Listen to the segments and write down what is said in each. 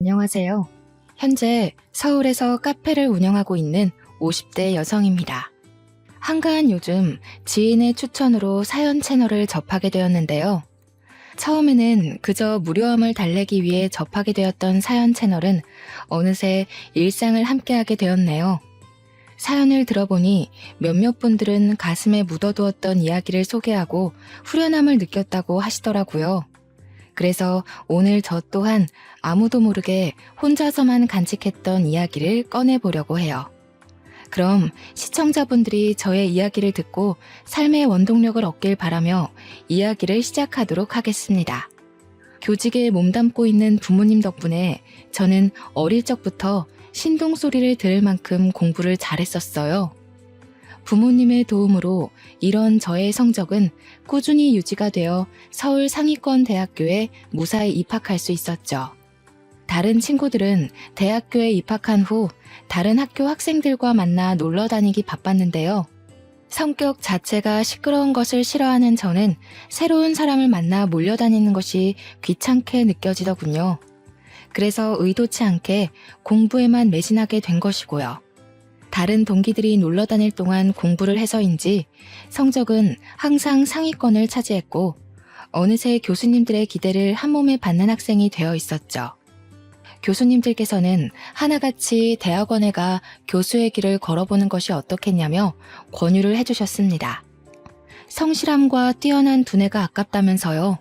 안녕하세요. 현재 서울에서 카페를 운영하고 있는 50대 여성입니다. 한가한 요즘 지인의 추천으로 사연 채널을 접하게 되었는데요. 처음에는 그저 무료함을 달래기 위해 접하게 되었던 사연 채널은 어느새 일상을 함께하게 되었네요. 사연을 들어보니 몇몇 분들은 가슴에 묻어두었던 이야기를 소개하고 후련함을 느꼈다고 하시더라고요. 그래서 오늘 저 또한 아무도 모르게 혼자서만 간직했던 이야기를 꺼내보려고 해요. 그럼 시청자분들이 저의 이야기를 듣고 삶의 원동력을 얻길 바라며 이야기를 시작하도록 하겠습니다. 교직에 몸담고 있는 부모님 덕분에 저는 어릴 적부터 신동소리를 들을 만큼 공부를 잘했었어요. 부모님의 도움으로 이런 저의 성적은 꾸준히 유지가 되어 서울 상위권 대학교에 무사히 입학할 수 있었죠. 다른 친구들은 대학교에 입학한 후 다른 학교 학생들과 만나 놀러 다니기 바빴는데요. 성격 자체가 시끄러운 것을 싫어하는 저는 새로운 사람을 만나 몰려다니는 것이 귀찮게 느껴지더군요. 그래서 의도치 않게 공부에만 매진하게 된 것이고요. 다른 동기들이 놀러 다닐 동안 공부를 해서인지 성적은 항상 상위권을 차지했고 어느새 교수님들의 기대를 한몸에 받는 학생이 되어 있었죠. 교수님들께서는 하나같이 대학원에 가 교수의 길을 걸어보는 것이 어떻겠냐며 권유를 해주셨습니다. 성실함과 뛰어난 두뇌가 아깝다면서요.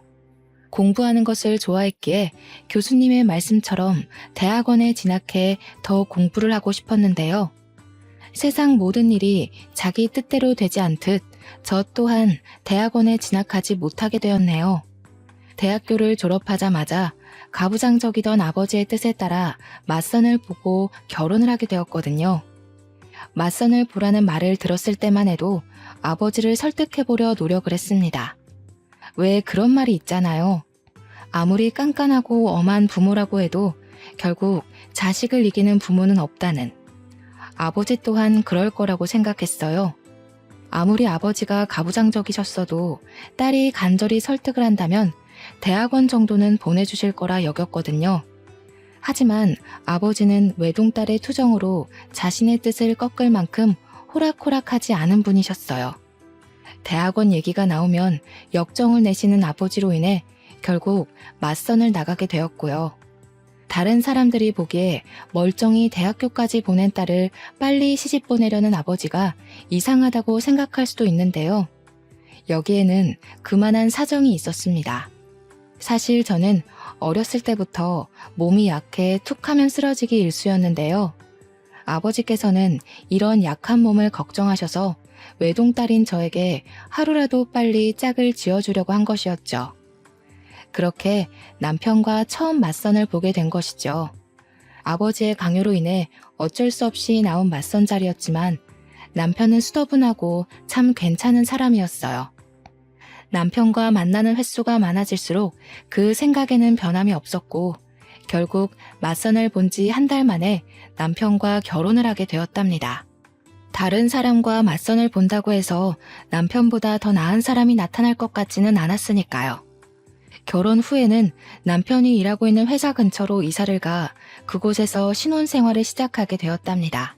공부하는 것을 좋아했기에 교수님의 말씀처럼 대학원에 진학해 더 공부를 하고 싶었는데요. 세상 모든 일이 자기 뜻대로 되지 않듯 저 또한 대학원에 진학하지 못하게 되었네요. 대학교를 졸업하자마자 가부장적이던 아버지의 뜻에 따라 맞선을 보고 결혼을 하게 되었거든요. 맞선을 보라는 말을 들었을 때만 해도 아버지를 설득해보려 노력을 했습니다. 왜 그런 말이 있잖아요. 아무리 깐깐하고 엄한 부모라고 해도 결국 자식을 이기는 부모는 없다는. 아버지 또한 그럴 거라고 생각했어요. 아무리 아버지가 가부장적이셨어도 딸이 간절히 설득을 한다면 대학원 정도는 보내주실 거라 여겼거든요. 하지만 아버지는 외동딸의 투정으로 자신의 뜻을 꺾을 만큼 호락호락하지 않은 분이셨어요. 대학원 얘기가 나오면 역정을 내시는 아버지로 인해 결국 맞선을 나가게 되었고요. 다른 사람들이 보기에 멀쩡히 대학교까지 보낸 딸을 빨리 시집 보내려는 아버지가 이상하다고 생각할 수도 있는데요. 여기에는 그만한 사정이 있었습니다. 사실 저는 어렸을 때부터 몸이 약해 툭하면 쓰러지기 일쑤였는데요. 아버지께서는 이런 약한 몸을 걱정하셔서 외동딸인 저에게 하루라도 빨리 짝을 지어주려고 한 것이었죠. 그렇게 남편과 처음 맞선을 보게 된 것이죠. 아버지의 강요로 인해 어쩔 수 없이 나온 맞선 자리였지만 남편은 수더분하고 참 괜찮은 사람이었어요. 남편과 만나는 횟수가 많아질수록 그 생각에는 변함이 없었고 결국 맞선을 본 지 한 달 만에 남편과 결혼을 하게 되었답니다. 다른 사람과 맞선을 본다고 해서 남편보다 더 나은 사람이 나타날 것 같지는 않았으니까요. 결혼 후에는 남편이 일하고 있는 회사 근처로 이사를 가 그곳에서 신혼생활을 시작하게 되었답니다.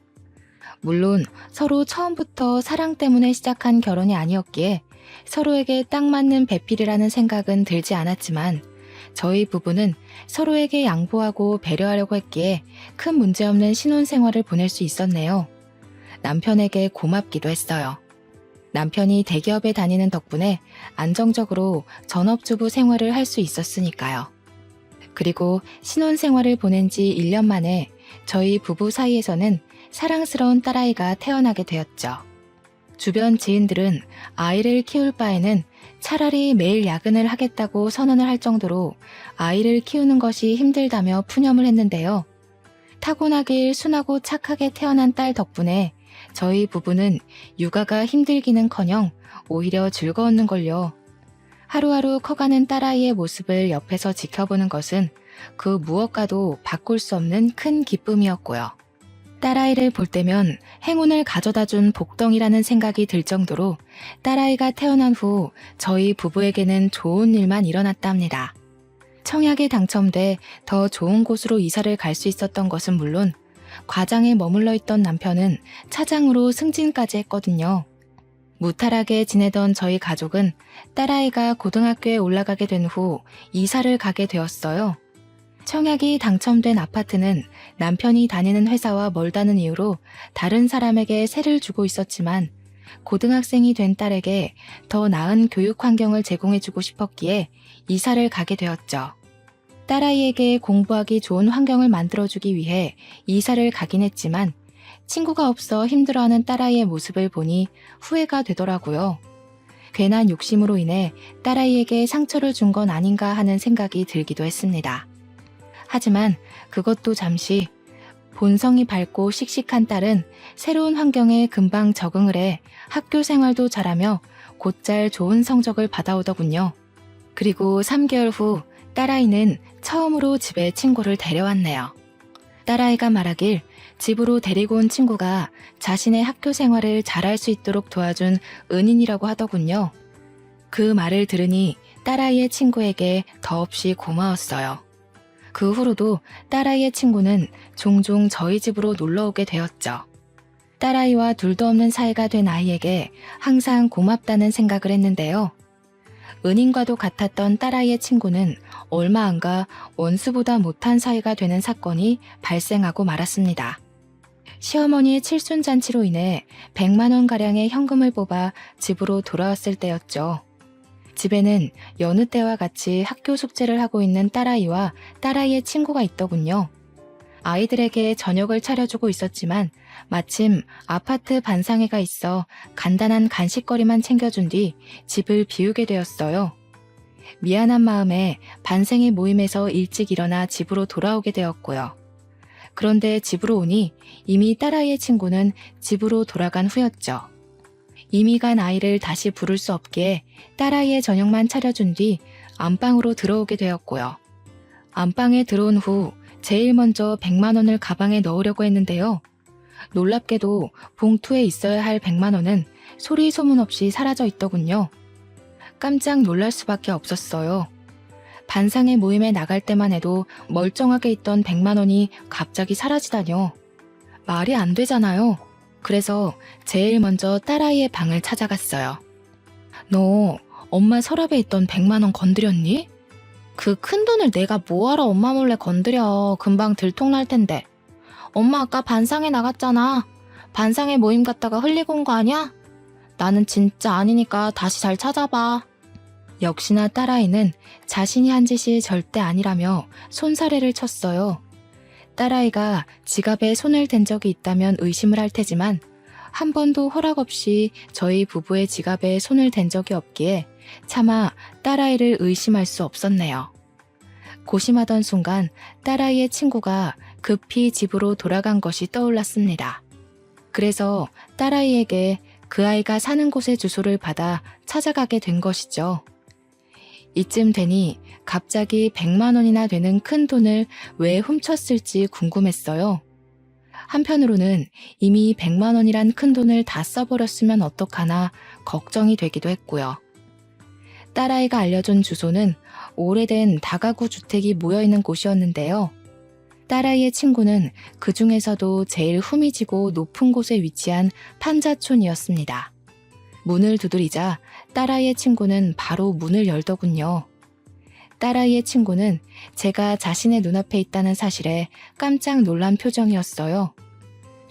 물론 서로 처음부터 사랑 때문에 시작한 결혼이 아니었기에 서로에게 딱 맞는 배필이라는 생각은 들지 않았지만 저희 부부는 서로에게 양보하고 배려하려고 했기에 큰 문제없는 신혼생활을 보낼 수 있었네요. 남편에게 고맙기도 했어요. 남편이 대기업에 다니는 덕분에 안정적으로 전업주부 생활을 할 수 있었으니까요. 그리고 신혼생활을 보낸 지 1년 만에 저희 부부 사이에서는 사랑스러운 딸아이가 태어나게 되었죠. 주변 지인들은 아이를 키울 바에는 차라리 매일 야근을 하겠다고 선언을 할 정도로 아이를 키우는 것이 힘들다며 푸념을 했는데요. 타고나길 순하고 착하게 태어난 딸 덕분에 저희 부부는 육아가 힘들기는커녕 오히려 즐거웠는걸요. 하루하루 커가는 딸아이의 모습을 옆에서 지켜보는 것은 그 무엇과도 바꿀 수 없는 큰 기쁨이었고요. 딸아이를 볼 때면 행운을 가져다준 복덩이라는 생각이 들 정도로 딸아이가 태어난 후 저희 부부에게는 좋은 일만 일어났답니다. 청약에 당첨돼 더 좋은 곳으로 이사를 갈 수 있었던 것은 물론 과장에 머물러 있던 남편은 차장으로 승진까지 했거든요. 무탈하게 지내던 저희 가족은 딸아이가 고등학교에 올라가게 된 후 이사를 가게 되었어요. 청약이 당첨된 아파트는 남편이 다니는 회사와 멀다는 이유로 다른 사람에게 세를 주고 있었지만 고등학생이 된 딸에게 더 나은 교육 환경을 제공해주고 싶었기에 이사를 가게 되었죠. 딸아이에게 공부하기 좋은 환경을 만들어주기 위해 이사를 가긴 했지만 친구가 없어 힘들어하는 딸아이의 모습을 보니 후회가 되더라고요. 괜한 욕심으로 인해 딸아이에게 상처를 준 건 아닌가 하는 생각이 들기도 했습니다. 하지만 그것도 잠시 본성이 밝고 씩씩한 딸은 새로운 환경에 금방 적응을 해 학교 생활도 잘하며 곧잘 좋은 성적을 받아오더군요. 그리고 3개월 후 딸아이는 처음으로 집에 친구를 데려왔네요. 딸아이가 말하길 집으로 데리고 온 친구가 자신의 학교 생활을 잘할 수 있도록 도와준 은인이라고 하더군요. 그 말을 들으니 딸아이의 친구에게 더없이 고마웠어요. 그 후로도 딸아이의 친구는 종종 저희 집으로 놀러오게 되었죠. 딸아이와 둘도 없는 사이가 된 아이에게 항상 고맙다는 생각을 했는데요. 은인과도 같았던 딸아이의 친구는 얼마 안 가 원수보다 못한 사이가 되는 사건이 발생하고 말았습니다. 시어머니의 칠순잔치로 인해 100만 원가량의 현금을 뽑아 집으로 돌아왔을 때였죠. 집에는 여느 때와 같이 학교 숙제를 하고 있는 딸아이와 딸아이의 친구가 있더군요. 아이들에게 저녁을 차려주고 있었지만 마침 아파트 반상회가 있어 간단한 간식거리만 챙겨준 뒤 집을 비우게 되었어요. 미안한 마음에 반생회 모임에서 일찍 일어나 집으로 돌아오게 되었고요. 그런데 집으로 오니 이미 딸아이의 친구는 집으로 돌아간 후였죠. 이미 간 아이를 다시 부를 수 없기에 딸아이의 저녁만 차려준 뒤 안방으로 들어오게 되었고요. 안방에 들어온 후 제일 먼저 100만 원을 가방에 넣으려고 했는데요. 놀랍게도 봉투에 있어야 할 100만 원은 소리 소문 없이 사라져 있더군요. 깜짝 놀랄 수밖에 없었어요. 반상회 모임에 나갈 때만 해도 멀쩡하게 있던 100만 원이 갑자기 사라지다뇨. 말이 안 되잖아요. 그래서 제일 먼저 딸아이의 방을 찾아갔어요. 너 엄마 서랍에 있던 100만 원 건드렸니? 그 큰돈을 내가 뭐하러 엄마 몰래 건드려. 금방 들통날 텐데. 엄마 아까 반상회 나갔잖아. 반상회 모임 갔다가 흘리고 온 거 아니야? 나는 진짜 아니니까 다시 잘 찾아봐. 역시나 딸아이는 자신이 한 짓이 절대 아니라며 손사래를 쳤어요. 딸아이가 지갑에 손을 댄 적이 있다면 의심을 할 테지만 한 번도 허락 없이 저희 부부의 지갑에 손을 댄 적이 없기에 차마 딸아이를 의심할 수 없었네요. 고심하던 순간 딸아이의 친구가 급히 집으로 돌아간 것이 떠올랐습니다. 그래서 딸아이에게 그 아이가 사는 곳의 주소를 받아 찾아가게 된 것이죠. 이쯤 되니 갑자기 100만 원이나 되는 큰 돈을 왜 훔쳤을지 궁금했어요. 한편으로는 이미 100만 원이란 큰 돈을 다 써버렸으면 어떡하나 걱정이 되기도 했고요. 딸아이가 알려준 주소는 오래된 다가구 주택이 모여있는 곳이었는데요. 딸아이의 친구는 그 중에서도 제일 후미지고 높은 곳에 위치한 판자촌이었습니다. 문을 두드리자 딸아이의 친구는 바로 문을 열더군요. 딸아이의 친구는 제가 자신의 눈앞에 있다는 사실에 깜짝 놀란 표정이었어요.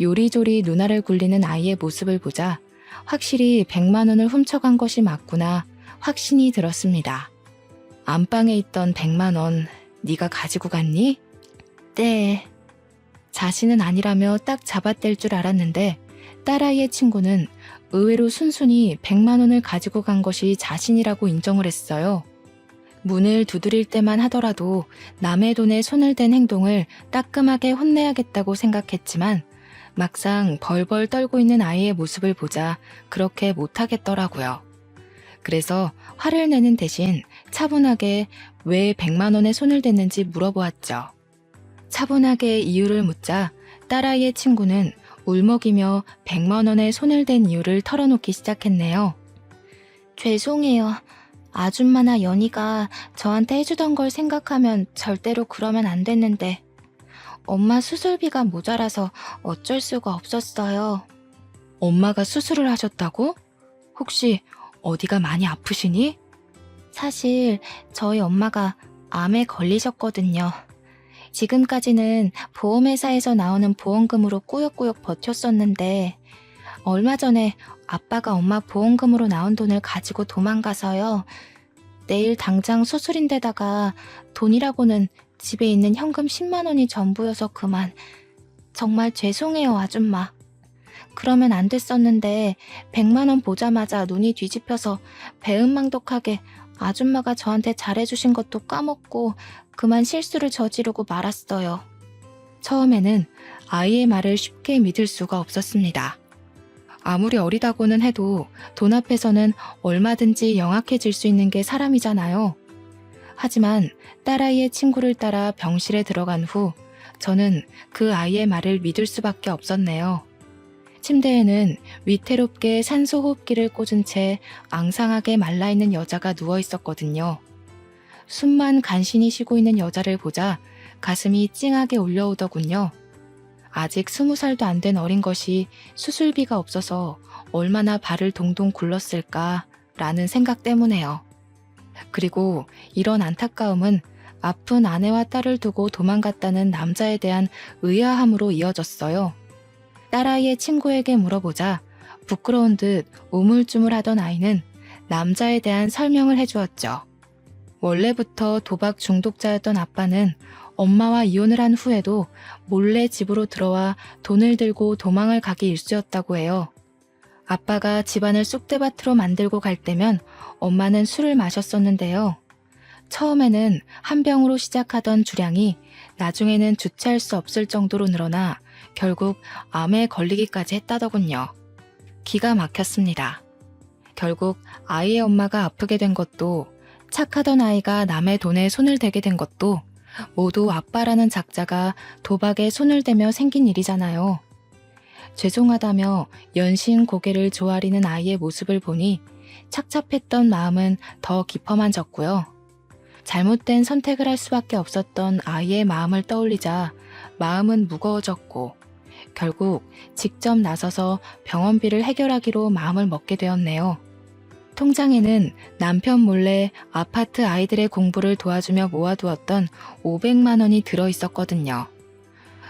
요리조리 누나를 굴리는 아이의 모습을 보자 확실히 100만 원을 훔쳐간 것이 맞구나 확신이 들었습니다. 안방에 있던 100만 원 네가 가지고 갔니? 네. 자신은 아니라며 딱 잡아댈 줄 알았는데 딸아이의 친구는 의외로 순순히 100만 원을 가지고 간 것이 자신이라고 인정을 했어요. 문을 두드릴 때만 하더라도 남의 돈에 손을 댄 행동을 따끔하게 혼내야겠다고 생각했지만 막상 벌벌 떨고 있는 아이의 모습을 보자 그렇게 못하겠더라고요. 그래서 화를 내는 대신 차분하게 왜 100만 원에 손을 댔는지 물어보았죠. 차분하게 이유를 묻자 딸아이의 친구는 울먹이며 100만 원에 손을 댄 이유를 털어놓기 시작했네요. 죄송해요. 아줌마나 연희가 저한테 해주던 걸 생각하면 절대로 그러면 안 됐는데 엄마 수술비가 모자라서 어쩔 수가 없었어요. 엄마가 수술을 하셨다고? 혹시 어디가 많이 아프시니? 사실 저희 엄마가 암에 걸리셨거든요. 지금까지는 보험회사에서 나오는 보험금으로 꾸역꾸역 버텼었는데 얼마 전에 아빠가 엄마 보험금으로 나온 돈을 가지고 도망가서요. 내일 당장 수술인데다가 돈이라고는 집에 있는 현금 10만 원이 전부여서 그만. 정말 죄송해요, 아줌마. 그러면 안 됐었는데 100만 원 보자마자 눈이 뒤집혀서 배은망덕하게 아줌마가 저한테 잘해주신 것도 까먹고 그만 실수를 저지르고 말았어요. 처음에는 아이의 말을 쉽게 믿을 수가 없었습니다. 아무리 어리다고는 해도 돈 앞에서는 얼마든지 영악해질 수 있는 게 사람이잖아요. 하지만 딸아이의 친구를 따라 병실에 들어간 후 저는 그 아이의 말을 믿을 수밖에 없었네요. 침대에는 위태롭게 산소 호흡기를 꽂은 채 앙상하게 말라있는 여자가 누워 있었거든요. 숨만 간신히 쉬고 있는 여자를 보자 가슴이 찡하게 올려오더군요. 아직 20살도 안 된 어린 것이 수술비가 없어서 얼마나 발을 동동 굴렀을까라는 생각 때문에요. 그리고 이런 안타까움은 아픈 아내와 딸을 두고 도망갔다는 남자에 대한 의아함으로 이어졌어요. 딸아이의 친구에게 물어보자 부끄러운 듯 우물쭈물하던 아이는 남자에 대한 설명을 해주었죠. 원래부터 도박 중독자였던 아빠는 엄마와 이혼을 한 후에도 몰래 집으로 들어와 돈을 들고 도망을 가기 일쑤였다고 해요. 아빠가 집안을 쑥대밭으로 만들고 갈 때면 엄마는 술을 마셨었는데요. 처음에는 한 병으로 시작하던 주량이 나중에는 주체할 수 없을 정도로 늘어나 결국 암에 걸리기까지 했다더군요. 기가 막혔습니다. 결국 아이의 엄마가 아프게 된 것도 착하던 아이가 남의 돈에 손을 대게 된 것도 모두 아빠라는 작자가 도박에 손을 대며 생긴 일이잖아요. 죄송하다며 연신 고개를 조아리는 아이의 모습을 보니 착잡했던 마음은 더 깊어만 졌고요. 잘못된 선택을 할 수밖에 없었던 아이의 마음을 떠올리자 마음은 무거워졌고 결국 직접 나서서 병원비를 해결하기로 마음을 먹게 되었네요. 통장에는 남편 몰래 아파트 아이들의 공부를 도와주며 모아두었던 500만 원이 들어있었거든요.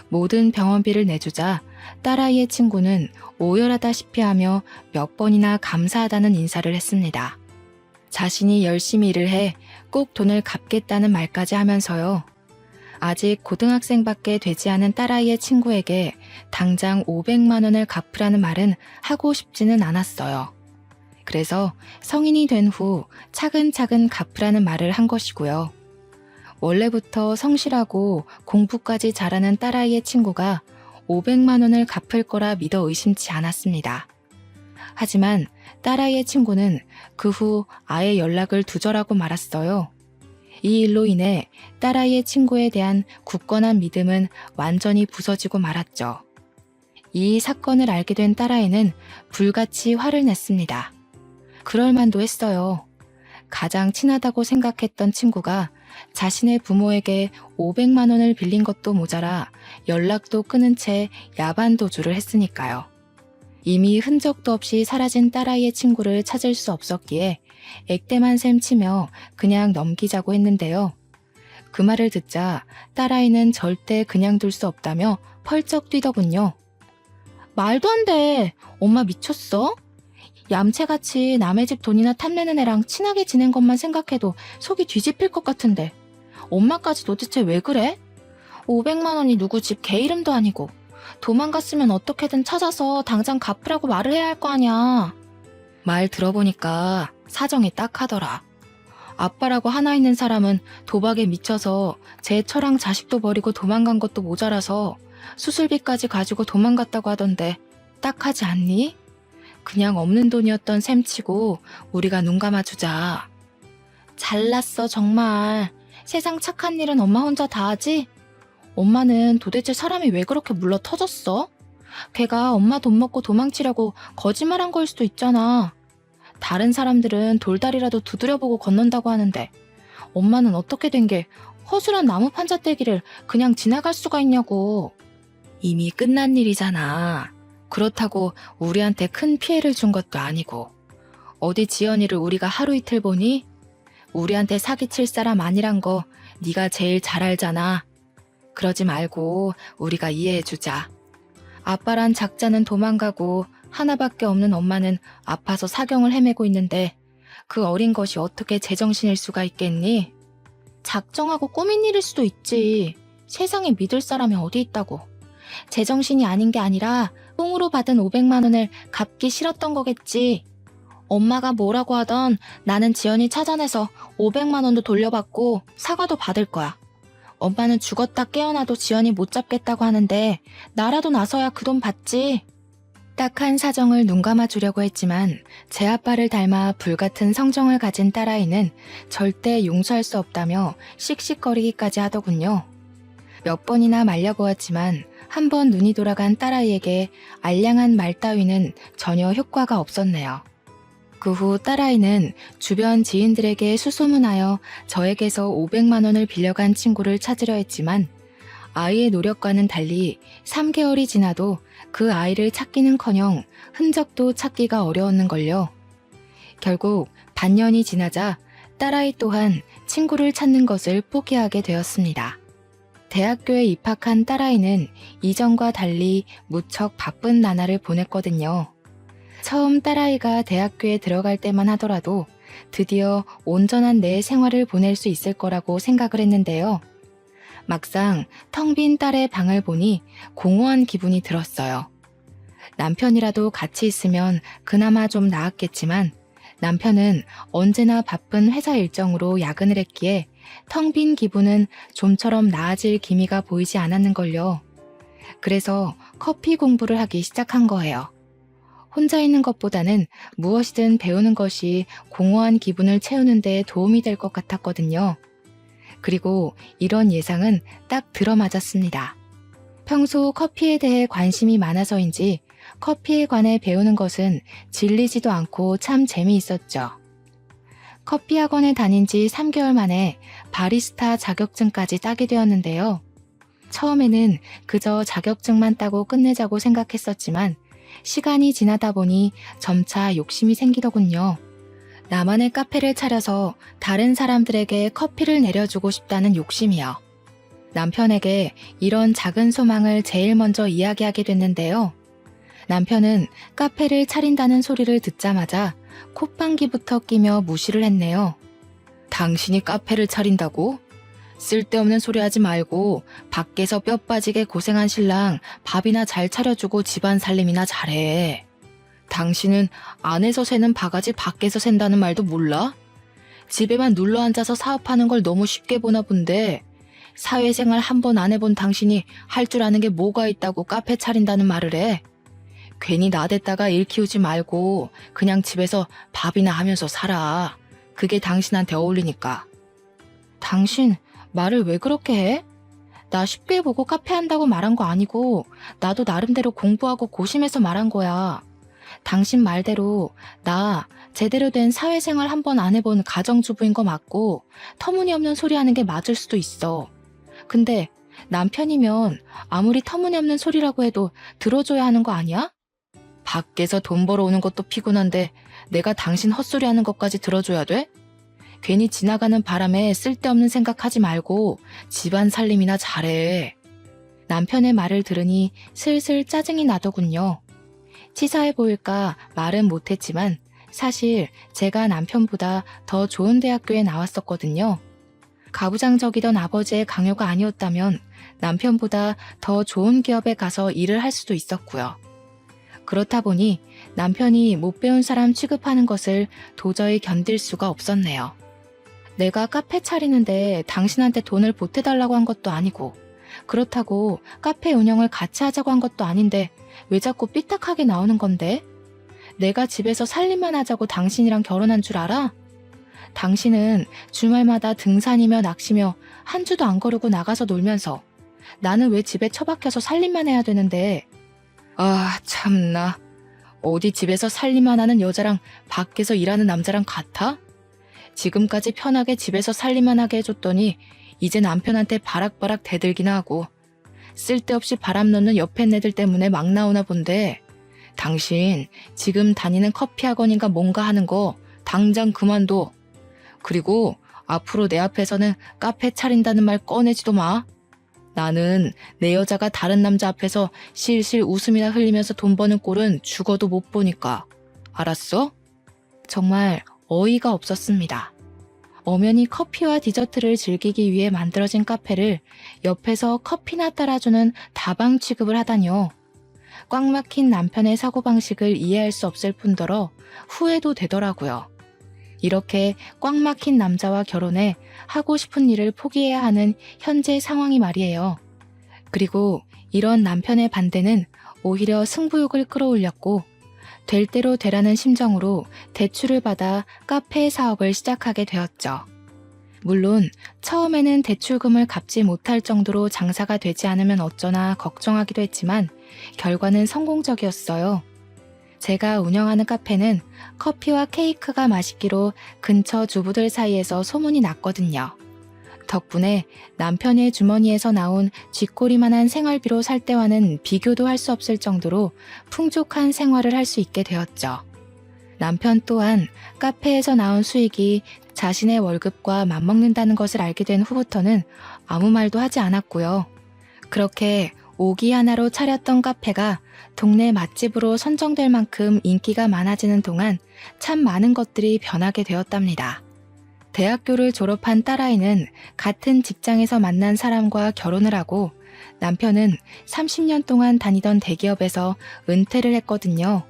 모든 병원비를 내주자 딸아이의 친구는 오열하다시피 하며 몇 번이나 감사하다는 인사를 했습니다. 자신이 열심히 일을 해 꼭 돈을 갚겠다는 말까지 하면서요. 아직 고등학생밖에 되지 않은 딸아이의 친구에게 당장 500만 원을 갚으라는 말은 하고 싶지는 않았어요. 그래서 성인이 된 후 차근차근 갚으라는 말을 한 것이고요. 원래부터 성실하고 공부까지 잘하는 딸아이의 친구가 500만 원을 갚을 거라 믿어 의심치 않았습니다. 하지만 딸아이의 친구는 그 후 아예 연락을 두절하고 말았어요. 이 일로 인해 딸아이의 친구에 대한 굳건한 믿음은 완전히 부서지고 말았죠. 이 사건을 알게 된 딸아이는 불같이 화를 냈습니다. 그럴 만도 했어요. 가장 친하다고 생각했던 친구가 자신의 부모에게 500만 원을 빌린 것도 모자라 연락도 끊은 채 야반 도주를 했으니까요. 이미 흔적도 없이 사라진 딸아이의 친구를 찾을 수 없었기에 액땜한 셈 치며 그냥 넘기자고 했는데요. 그 말을 듣자 딸아이는 절대 그냥 둘 수 없다며 펄쩍 뛰더군요. 말도 안 돼. 엄마 미쳤어? 얌체같이 남의 집 돈이나 탐내는 애랑 친하게 지낸 것만 생각해도 속이 뒤집힐 것 같은데 엄마까지 도대체 왜 그래? 500만 원이 누구 집 개 이름도 아니고 도망갔으면 어떻게든 찾아서 당장 갚으라고 말을 해야 할 거 아냐. 말 들어보니까 사정이 딱하더라. 아빠라고 하나 있는 사람은 도박에 미쳐서 제 처랑 자식도 버리고 도망간 것도 모자라서 수술비까지 가지고 도망갔다고 하던데 딱하지 않니? 그냥 없는 돈이었던 셈치고 우리가 눈 감아주자. 잘났어 정말. 세상 착한 일은 엄마 혼자 다 하지? 엄마는 도대체 사람이 왜 그렇게 물러 터졌어? 걔가 엄마 돈 먹고 도망치려고 거짓말한 거일 수도 있잖아. 다른 사람들은 돌다리라도 두드려보고 건넌다고 하는데 엄마는 어떻게 된 게 허술한 나무 판자떼기를 그냥 지나갈 수가 있냐고. 이미 끝난 일이잖아. 그렇다고 우리한테 큰 피해를 준 것도 아니고. 어디 지연이를 우리가 하루 이틀 보니? 우리한테 사기칠 사람 아니란 거 네가 제일 잘 알잖아. 그러지 말고 우리가 이해해주자. 아빠란 작자는 도망가고 하나밖에 없는 엄마는 아파서 사경을 헤매고 있는데 그 어린 것이 어떻게 제정신일 수가 있겠니? 작정하고 꾸민 일일 수도 있지. 세상에 믿을 사람이 어디 있다고. 제정신이 아닌 게 아니라 뽕으로 받은 500만 원을 갚기 싫었던 거겠지. 엄마가 뭐라고 하던 나는 지연이 찾아내서 500만 원도 돌려받고 사과도 받을 거야. 엄마는 죽었다 깨어나도 지연이 못 잡겠다고 하는데 나라도 나서야 그 돈 받지. 딱한 사정을 눈감아 주려고 했지만 제 아빠를 닮아 불같은 성정을 가진 딸아이는 절대 용서할 수 없다며 씩씩거리기까지 하더군요. 몇 번이나 말려보았지만 한 번 눈이 돌아간 딸아이에게 알량한 말 따위는 전혀 효과가 없었네요. 그 후 딸아이는 주변 지인들에게 수소문하여 저에게서 500만 원을 빌려간 친구를 찾으려 했지만 아이의 노력과는 달리 3개월이 지나도 그 아이를 찾기는커녕 흔적도 찾기가 어려웠는걸요. 결국 반년이 지나자 딸아이 또한 친구를 찾는 것을 포기하게 되었습니다. 대학교에 입학한 딸아이는 이전과 달리 무척 바쁜 나날을 보냈거든요. 처음 딸아이가 대학교에 들어갈 때만 하더라도 드디어 온전한 내 생활을 보낼 수 있을 거라고 생각을 했는데요. 막상 텅 빈 딸의 방을 보니 공허한 기분이 들었어요. 남편이라도 같이 있으면 그나마 좀 나았겠지만 남편은 언제나 바쁜 회사 일정으로 야근을 했기에 텅 빈 기분은 좀처럼 나아질 기미가 보이지 않았는걸요. 그래서 커피 공부를 하기 시작한 거예요. 혼자 있는 것보다는 무엇이든 배우는 것이 공허한 기분을 채우는 데 도움이 될 것 같았거든요. 그리고 이런 예상은 딱 들어맞았습니다. 평소 커피에 대해 관심이 많아서인지 커피에 관해 배우는 것은 질리지도 않고 참 재미있었죠. 커피 학원에 다닌 지 3개월 만에 바리스타 자격증까지 따게 되었는데요. 처음에는 그저 자격증만 따고 끝내자고 생각했었지만 시간이 지나다 보니 점차 욕심이 생기더군요. 나만의 카페를 차려서 다른 사람들에게 커피를 내려주고 싶다는 욕심이요. 남편에게 이런 작은 소망을 제일 먼저 이야기하게 됐는데요. 남편은 카페를 차린다는 소리를 듣자마자 콧방귀부터 끼며 무시를 했네요. 당신이 카페를 차린다고? 쓸데없는 소리 하지 말고 밖에서 뼈 빠지게 고생한 신랑 밥이나 잘 차려주고 집안 살림이나 잘해. 당신은 안에서 새는 바가지 밖에서 샌다는 말도 몰라? 집에만 눌러앉아서 사업하는 걸 너무 쉽게 보나 본데 사회생활 한 번 안 해본 당신이 할 줄 아는 게 뭐가 있다고 카페 차린다는 말을 해? 괜히 나댔다가 일 키우지 말고 그냥 집에서 밥이나 하면서 살아. 그게 당신한테 어울리니까. 당신 말을 왜 그렇게 해? 나 쉽게 보고 카페 한다고 말한 거 아니고 나도 나름대로 공부하고 고심해서 말한 거야. 당신 말대로 나 제대로 된 사회생활 한 번 안 해본 가정주부인 거 맞고 터무니없는 소리 하는 게 맞을 수도 있어. 근데 남편이면 아무리 터무니없는 소리라고 해도 들어줘야 하는 거 아니야? 밖에서 돈 벌어오는 것도 피곤한데 내가 당신 헛소리 하는 것까지 들어줘야 돼? 괜히 지나가는 바람에 쓸데없는 생각하지 말고 집안 살림이나 잘해. 남편의 말을 들으니 슬슬 짜증이 나더군요. 치사해 보일까 말은 못했지만 사실 제가 남편보다 더 좋은 대학교에 나왔었거든요. 가부장적이던 아버지의 강요가 아니었다면 남편보다 더 좋은 기업에 가서 일을 할 수도 있었고요. 그렇다 보니 남편이 못 배운 사람 취급하는 것을 도저히 견딜 수가 없었네요. 내가 카페 차리는데 당신한테 돈을 보태달라고 한 것도 아니고 그렇다고 카페 운영을 같이 하자고 한 것도 아닌데 왜 자꾸 삐딱하게 나오는 건데? 내가 집에서 살림만 하자고 당신이랑 결혼한 줄 알아? 당신은 주말마다 등산이며 낚시며 한 주도 안 거르고 나가서 놀면서 나는 왜 집에 처박혀서 살림만 해야 되는데 아 참나 어디 집에서 살림만 하는 여자랑 밖에서 일하는 남자랑 같아? 지금까지 편하게 집에서 살림만 하게 해줬더니 이제 남편한테 바락바락 대들기나 하고 쓸데없이 바람 넣는 옆에 애들 때문에 막 나오나 본데 당신 지금 다니는 커피 학원인가 뭔가 하는 거 당장 그만둬. 그리고 앞으로 내 앞에서는 카페 차린다는 말 꺼내지도 마. 나는 내 여자가 다른 남자 앞에서 실실 웃음이나 흘리면서 돈 버는 꼴은 죽어도 못 보니까. 알았어? 정말 어이가 없었습니다. 엄연히 커피와 디저트를 즐기기 위해 만들어진 카페를 옆에서 커피나 따라주는 다방 취급을 하다니요. 꽉 막힌 남편의 사고방식을 이해할 수 없을 뿐더러 후회도 되더라고요. 이렇게 꽉 막힌 남자와 결혼해 하고 싶은 일을 포기해야 하는 현재 상황이 말이에요. 그리고 이런 남편의 반대는 오히려 승부욕을 끌어올렸고 될 대로 되라는 심정으로 대출을 받아 카페 사업을 시작하게 되었죠. 물론 처음에는 대출금을 갚지 못할 정도로 장사가 되지 않으면 어쩌나 걱정하기도 했지만 결과는 성공적이었어요. 제가 운영하는 카페는 커피와 케이크가 맛있기로 근처 주부들 사이에서 소문이 났거든요. 덕분에 남편의 주머니에서 나온 쥐꼬리만한 생활비로 살 때와는 비교도 할 수 없을 정도로 풍족한 생활을 할 수 있게 되었죠. 남편 또한 카페에서 나온 수익이 자신의 월급과 맞먹는다는 것을 알게 된 후부터는 아무 말도 하지 않았고요. 그렇게 오기 하나로 차렸던 카페가 동네 맛집으로 선정될 만큼 인기가 많아지는 동안 참 많은 것들이 변하게 되었답니다. 대학교를 졸업한 딸아이는 같은 직장에서 만난 사람과 결혼을 하고 남편은 30년 동안 다니던 대기업에서 은퇴를 했거든요.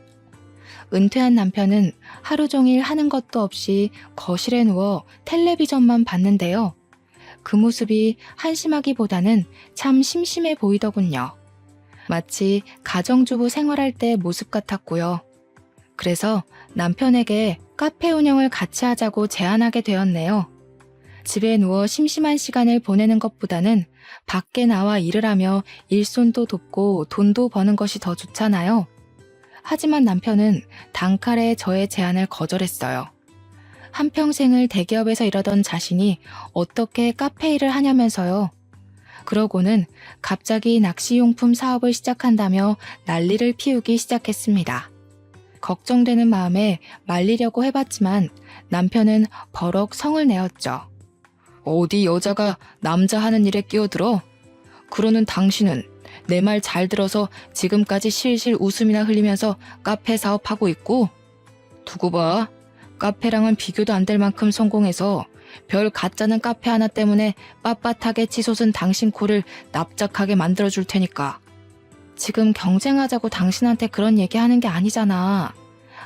은퇴한 남편은 하루 종일 하는 것도 없이 거실에 누워 텔레비전만 봤는데요. 그 모습이 한심하기보다는 참 심심해 보이더군요. 마치 가정주부 생활할 때 모습 같았고요. 그래서 남편에게 카페 운영을 같이 하자고 제안하게 되었네요. 집에 누워 심심한 시간을 보내는 것보다는 밖에 나와 일을 하며 일손도 돕고 돈도 버는 것이 더 좋잖아요. 하지만 남편은 단칼에 저의 제안을 거절했어요. 한평생을 대기업에서 일하던 자신이 어떻게 카페 일을 하냐면서요. 그러고는 갑자기 낚시용품 사업을 시작한다며 난리를 피우기 시작했습니다. 걱정되는 마음에 말리려고 해봤지만 남편은 버럭 성을 내었죠. 어디 여자가 남자 하는 일에 끼어들어? 그러는 당신은 내 말 잘 들어서 지금까지 실실 웃음이나 흘리면서 카페 사업하고 있고 두고 봐. 카페랑은 비교도 안 될 만큼 성공해서 별 가짜는 카페 하나 때문에 빳빳하게 치솟은 당신 코를 납작하게 만들어줄 테니까. 지금 경쟁하자고 당신한테 그런 얘기하는 게 아니잖아.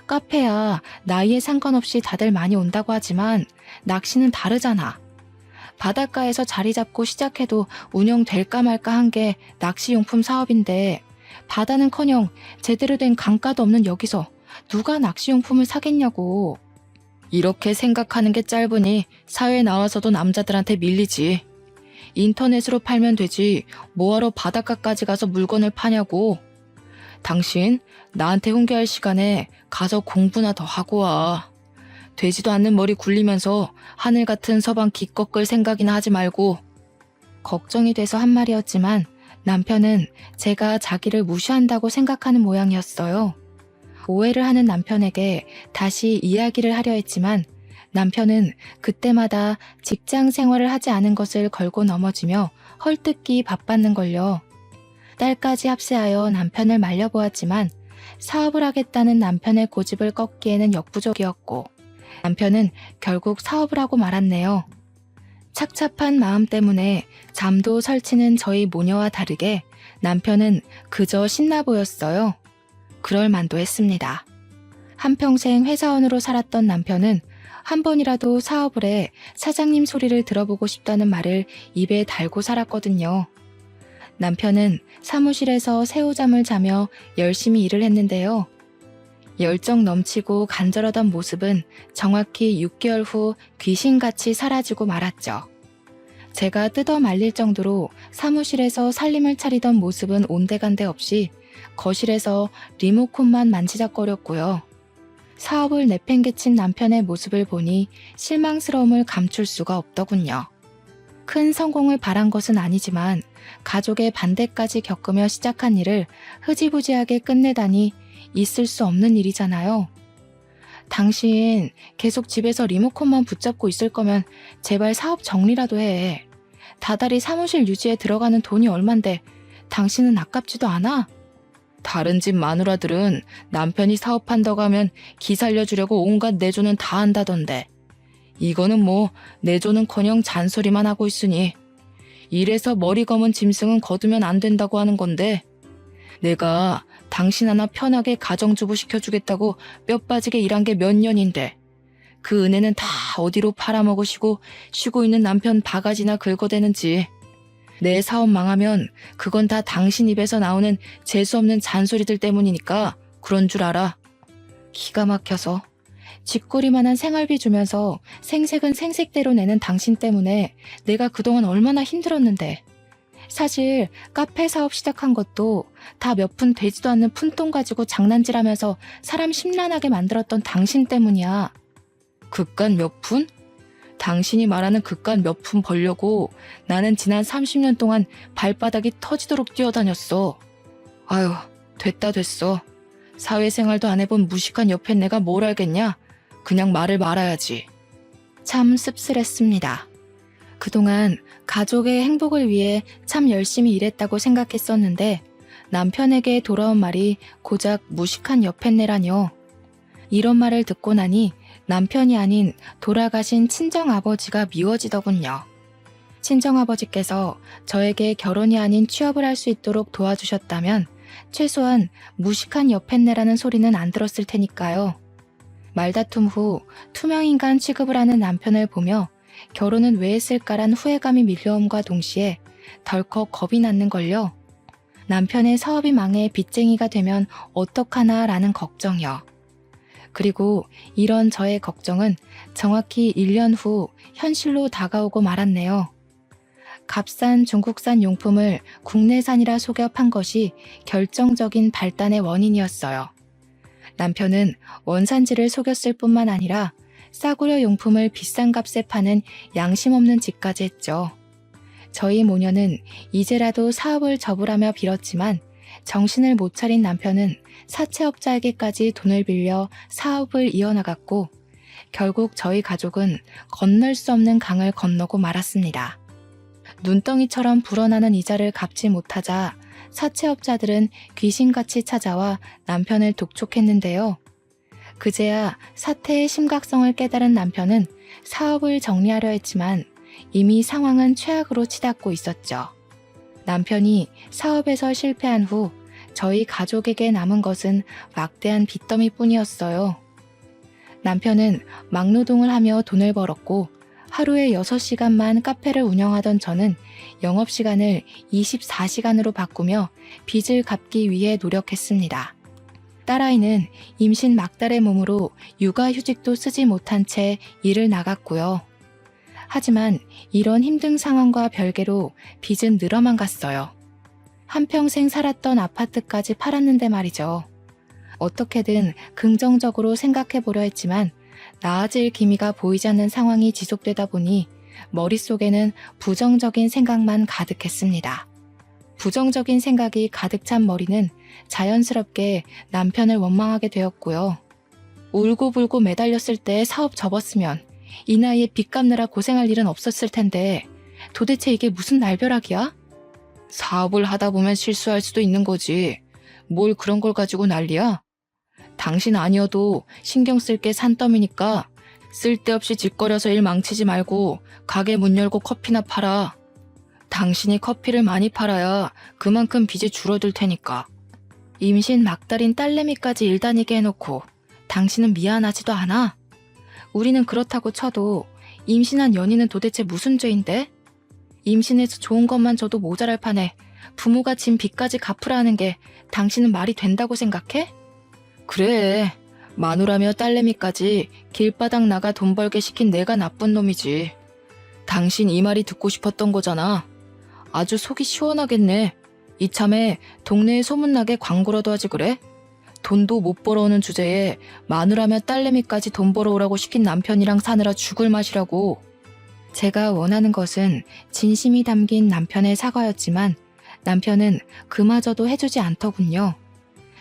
카페야 나이에 상관없이 다들 많이 온다고 하지만 낚시는 다르잖아. 바닷가에서 자리 잡고 시작해도 운영될까 말까 한 게 낚시용품 사업인데 바다는커녕 제대로 된 강가도 없는 여기서 누가 낚시용품을 사겠냐고. 이렇게 생각하는 게 짧으니 사회에 나와서도 남자들한테 밀리지. 인터넷으로 팔면 되지 뭐하러 바닷가까지 가서 물건을 파냐고. 당신 나한테 훈계할 시간에 가서 공부나 더 하고 와. 되지도 않는 머리 굴리면서 하늘 같은 서방 기껏 끌 생각이나 하지 말고. 걱정이 돼서 한 말이었지만 남편은 제가 자기를 무시한다고 생각하는 모양이었어요. 오해를 하는 남편에게 다시 이야기를 하려 했지만 남편은 그때마다 직장 생활을 하지 않은 것을 걸고 넘어지며 헐뜯기 바빴는걸요. 딸까지 합세하여 남편을 말려보았지만 사업을 하겠다는 남편의 고집을 꺾기에는 역부족이었고 남편은 결국 사업을 하고 말았네요. 착잡한 마음 때문에 잠도 설치는 저희 모녀와 다르게 남편은 그저 신나 보였어요. 그럴 만도 했습니다. 한평생 회사원으로 살았던 남편은 한 번이라도 사업을 해 사장님 소리를 들어보고 싶다는 말을 입에 달고 살았거든요. 남편은 사무실에서 새우잠을 자며 열심히 일을 했는데요. 열정 넘치고 간절하던 모습은 정확히 6개월 후 귀신같이 사라지고 말았죠. 제가 뜯어 말릴 정도로 사무실에서 살림을 차리던 모습은 온데간데 없이 거실에서 리모컨만 만지작거렸고요. 사업을 내팽개친 남편의 모습을 보니 실망스러움을 감출 수가 없더군요. 큰 성공을 바란 것은 아니지만 가족의 반대까지 겪으며 시작한 일을 흐지부지하게 끝내다니 있을 수 없는 일이잖아요. 당신 계속 집에서 리모컨만 붙잡고 있을 거면 제발 사업 정리라도 해. 다달이 사무실 유지에 들어가는 돈이 얼만데 당신은 아깝지도 않아? 다른 집 마누라들은 남편이 사업한다고 하면 기 살려주려고 온갖 내조는 다 한다던데. 이거는 뭐 내조는커녕 잔소리만 하고 있으니 이래서 머리 검은 짐승은 거두면 안 된다고 하는 건데 내가 당신 하나 편하게 가정주부 시켜주겠다고 뼈 빠지게 일한 게 몇 년인데 그 은혜는 다 어디로 팔아먹으시고 쉬고 있는 남편 바가지나 긁어대는지. 내 사업 망하면 그건 다 당신 입에서 나오는 재수없는 잔소리들 때문이니까 그런 줄 알아. 기가 막혀서 쥐꼬리만한 생활비 주면서 생색은 생색대로 내는 당신 때문에 내가 그동안 얼마나 힘들었는데. 사실 카페 사업 시작한 것도 다 몇 푼 되지도 않는 푼돈 가지고 장난질하면서 사람 심란하게 만들었던 당신 때문이야. 그깟 몇 푼? 당신이 말하는 그깟 몇 푼 벌려고 나는 지난 30년 동안 발바닥이 터지도록 뛰어다녔어. 아유, 됐어. 사회생활도 안 해본 무식한 옆에 내가 뭘 알겠냐? 그냥 말을 말아야지. 참 씁쓸했습니다. 그동안 가족의 행복을 위해 참 열심히 일했다고 생각했었는데 남편에게 돌아온 말이 고작 무식한 옆했네라뇨. 이런 말을 듣고 나니 남편이 아닌 돌아가신 친정아버지가 미워지더군요. 친정아버지께서 저에게 결혼이 아닌 취업을 할 수 있도록 도와주셨다면 최소한 무식한 옆했네라는 소리는 안 들었을 테니까요. 말다툼 후 투명인간 취급을 하는 남편을 보며 결혼은 왜 했을까란 후회감이 밀려옴과 동시에 덜컥 겁이 났는걸요. 남편의 사업이 망해 빚쟁이가 되면 어떡하나 라는 걱정이요. 그리고 이런 저의 걱정은 정확히 1년 후 현실로 다가오고 말았네요. 값싼 중국산 용품을 국내산이라 속여 판 것이 결정적인 발단의 원인이었어요. 남편은 원산지를 속였을 뿐만 아니라 싸구려 용품을 비싼 값에 파는 양심 없는 짓까지 했죠. 저희 모녀는 이제라도 사업을 접으라며 빌었지만 정신을 못 차린 남편은 사채업자에게까지 돈을 빌려 사업을 이어나갔고 결국 저희 가족은 건널 수 없는 강을 건너고 말았습니다. 눈덩이처럼 불어나는 이자를 갚지 못하자 사채업자들은 귀신같이 찾아와 남편을 독촉했는데요. 그제야 사태의 심각성을 깨달은 남편은 사업을 정리하려 했지만 이미 상황은 최악으로 치닫고 있었죠. 남편이 사업에서 실패한 후 저희 가족에게 남은 것은 막대한 빚더미뿐이었어요. 남편은 막노동을 하며 돈을 벌었고 하루에 6시간만 카페를 운영하던 저는 영업시간을 24시간으로 바꾸며 빚을 갚기 위해 노력했습니다. 딸아이는 임신 막달의 몸으로 육아휴직도 쓰지 못한 채 일을 나갔고요. 하지만 이런 힘든 상황과 별개로 빚은 늘어만 갔어요. 한평생 살았던 아파트까지 팔았는데 말이죠. 어떻게든 긍정적으로 생각해보려 했지만 나아질 기미가 보이지 않는 상황이 지속되다 보니 머릿속에는 부정적인 생각만 가득했습니다. 부정적인 생각이 가득 찬 머리는 자연스럽게 남편을 원망하게 되었고요. 울고불고 매달렸을 때 사업 접었으면 이 나이에 빚 갚느라 고생할 일은 없었을 텐데 도대체 이게 무슨 날벼락이야? 사업을 하다 보면 실수할 수도 있는 거지. 뭘 그런 걸 가지고 난리야? 당신 아니어도 신경 쓸 게 산더미니까 쓸데없이 짓거려서 일 망치지 말고 가게 문 열고 커피나 팔아. 당신이 커피를 많이 팔아야 그만큼 빚이 줄어들 테니까. 임신 막달인 딸내미까지 일 다니게 해놓고 당신은 미안하지도 않아? 우리는 그렇다고 쳐도 임신한 연인은 도대체 무슨 죄인데? 임신해서 좋은 것만 줘도 모자랄 판에 부모가 진 빚까지 갚으라 하는 게 당신은 말이 된다고 생각해? 그래, 마누라며 딸내미까지 길바닥 나가 돈 벌게 시킨 내가 나쁜 놈이지. 당신 이 말이 듣고 싶었던 거잖아. 아주 속이 시원하겠네. 이참에 동네에 소문나게 광고라도 하지 그래? 돈도 못 벌어오는 주제에 마누라며 딸내미까지 돈 벌어오라고 시킨 남편이랑 사느라 죽을 맛이라고. 제가 원하는 것은 진심이 담긴 남편의 사과였지만 남편은 그마저도 해주지 않더군요.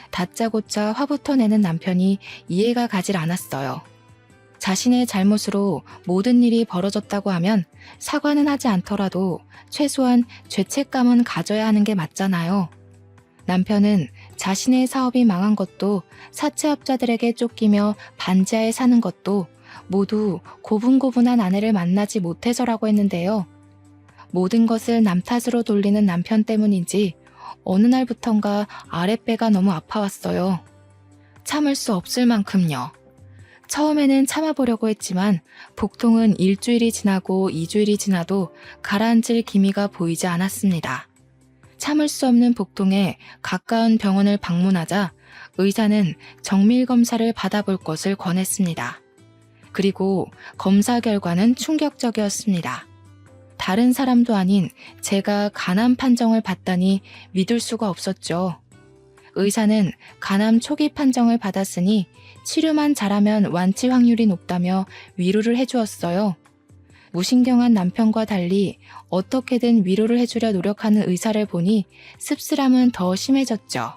다짜고짜 화부터 내는 남편이 이해가 가질 않았어요. 자신의 잘못으로 모든 일이 벌어졌다고 하면 사과는 하지 않더라도 최소한 죄책감은 가져야 하는 게 맞잖아요. 남편은 자신의 사업이 망한 것도 사채업자들에게 쫓기며 반지하에 사는 것도 모두 고분고분한 아내를 만나지 못해서라고 했는데요. 모든 것을 남 탓으로 돌리는 남편 때문인지 어느 날부턴가 아랫배가 너무 아파왔어요. 참을 수 없을 만큼요. 처음에는 참아보려고 했지만 복통은 일주일이 지나고 2주일이 지나도 가라앉을 기미가 보이지 않았습니다. 참을 수 없는 복통에 가까운 병원을 방문하자 의사는 정밀 검사를 받아볼 것을 권했습니다. 그리고 검사 결과는 충격적이었습니다. 다른 사람도 아닌 제가 간암 판정을 받다니 믿을 수가 없었죠. 의사는 간암 초기 판정을 받았으니 치료만 잘하면 완치 확률이 높다며 위로를 해주었어요. 무신경한 남편과 달리 어떻게든 위로를 해주려 노력하는 의사를 보니 씁쓸함은 더 심해졌죠.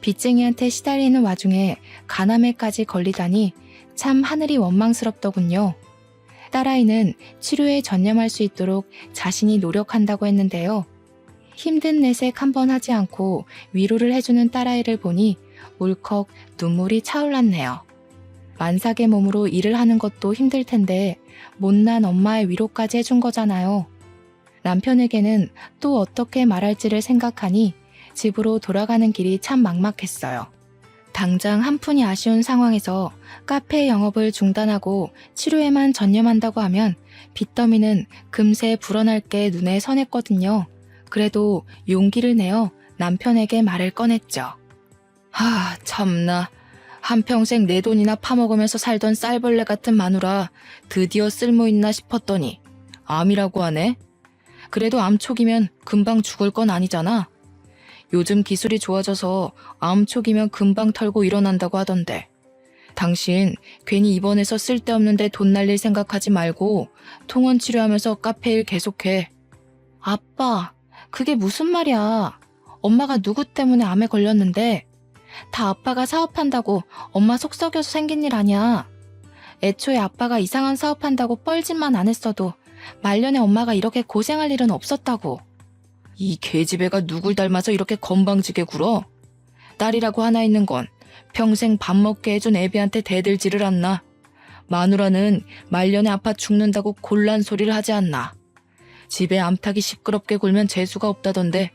빚쟁이한테 시달리는 와중에 간암에까지 걸리다니 참 하늘이 원망스럽더군요. 딸아이는 치료에 전념할 수 있도록 자신이 노력한다고 했는데요. 힘든 내색 한번 하지 않고 위로를 해주는 딸아이를 보니 울컥 눈물이 차올랐네요. 만삭의 몸으로 일을 하는 것도 힘들 텐데 못난 엄마의 위로까지 해준 거잖아요. 남편에게는 또 어떻게 말할지를 생각하니 집으로 돌아가는 길이 참 막막했어요. 당장 한 푼이 아쉬운 상황에서 카페 영업을 중단하고 치료에만 전념한다고 하면 빚더미는 금세 불어날 게 눈에 선했거든요. 그래도 용기를 내어 남편에게 말을 꺼냈죠. 참나. 한평생 내 돈이나 파먹으면서 살던 쌀벌레 같은 마누라 드디어 쓸모있나 싶었더니 암이라고 하네. 그래도 암 초기면 금방 죽을 건 아니잖아. 요즘 기술이 좋아져서 암 초기면 금방 털고 일어난다고 하던데. 당신 괜히 입원해서 쓸데없는데 돈 날릴 생각하지 말고 통원 치료하면서 카페 일 계속해. 아빠, 그게 무슨 말이야. 엄마가 누구 때문에 암에 걸렸는데 다 아빠가 사업한다고 엄마 속 썩여서 생긴 일 아니야. 애초에 아빠가 이상한 사업한다고 뻘짓만 안 했어도 말년에 엄마가 이렇게 고생할 일은 없었다고. 이 계집애가 누굴 닮아서 이렇게 건방지게 굴어? 딸이라고 하나 있는 건 평생 밥 먹게 해준 애비한테 대들지를 않나. 마누라는 말년에 아파 죽는다고 곤란 소리를 하지 않나. 집에 암탉이 시끄럽게 굴면 재수가 없다던데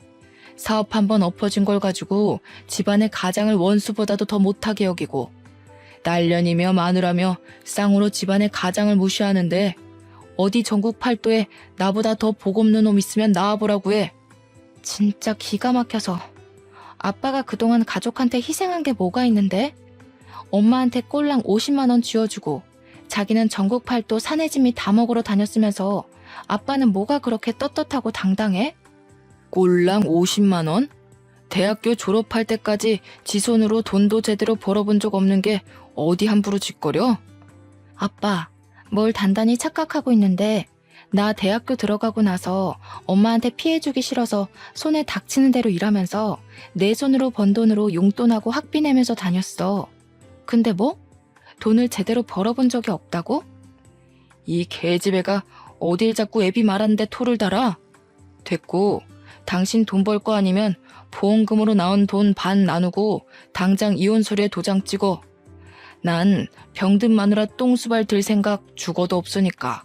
사업 한번 엎어진 걸 가지고 집안의 가장을 원수보다도 더 못하게 여기고 딸년이며 마누라며 쌍으로 집안의 가장을 무시하는데 어디 전국 팔도에 나보다 더 복없는 놈 있으면 나와보라고 해. 진짜 기가 막혀서. 아빠가 그동안 가족한테 희생한 게 뭐가 있는데? 엄마한테 꼴랑 50만 원 쥐어주고 자기는 전국 팔도 사내짐이 다 먹으러 다녔으면서 아빠는 뭐가 그렇게 떳떳하고 당당해? 꼴랑 50만 원? 대학교 졸업할 때까지 지 손으로 돈도 제대로 벌어본 적 없는 게 어디 함부로 짓거려? 아빠, 뭘 단단히 착각하고 있는데 나 대학교 들어가고 나서 엄마한테 피해주기 싫어서 손에 닥치는 대로 일하면서 내 손으로 번 돈으로 용돈하고 학비 내면서 다녔어. 근데 뭐? 돈을 제대로 벌어본 적이 없다고? 이 개집애가 어딜 자꾸 애비 말하는데 토를 달아? 됐고, 당신 돈 벌 거 아니면 보험금으로 나온 돈 반 나누고 당장 이혼서류에 도장 찍어. 난 병든 마누라 똥수발 들 생각 죽어도 없으니까.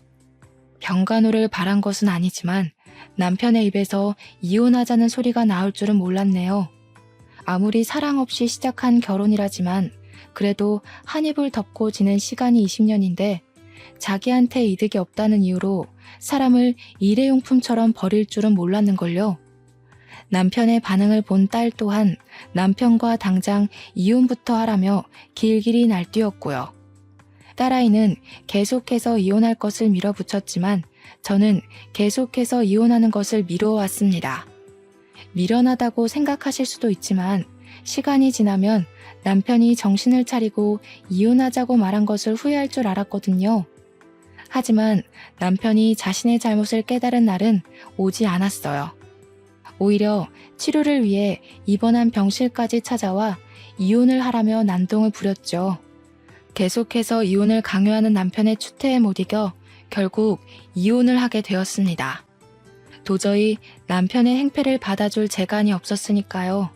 병간호를 바란 것은 아니지만 남편의 입에서 이혼하자는 소리가 나올 줄은 몰랐네요. 아무리 사랑 없이 시작한 결혼이라지만 그래도 한 입을 덮고 지낸 시간이 20년인데 자기한테 이득이 없다는 이유로 사람을 일회용품처럼 버릴 줄은 몰랐는걸요. 남편의 반응을 본 딸 또한 남편과 당장 이혼부터 하라며 길길이 날뛰었고요. 딸아이는 계속해서 이혼할 것을 밀어붙였지만 저는 계속해서 이혼하는 것을 미뤄왔습니다. 미련하다고 생각하실 수도 있지만 시간이 지나면 남편이 정신을 차리고 이혼하자고 말한 것을 후회할 줄 알았거든요. 하지만 남편이 자신의 잘못을 깨달은 날은 오지 않았어요. 오히려 치료를 위해 입원한 병실까지 찾아와 이혼을 하라며 난동을 부렸죠. 계속해서 이혼을 강요하는 남편의 추태에 못 이겨 결국 이혼을 하게 되었습니다. 도저히 남편의 행패를 받아줄 재간이 없었으니까요.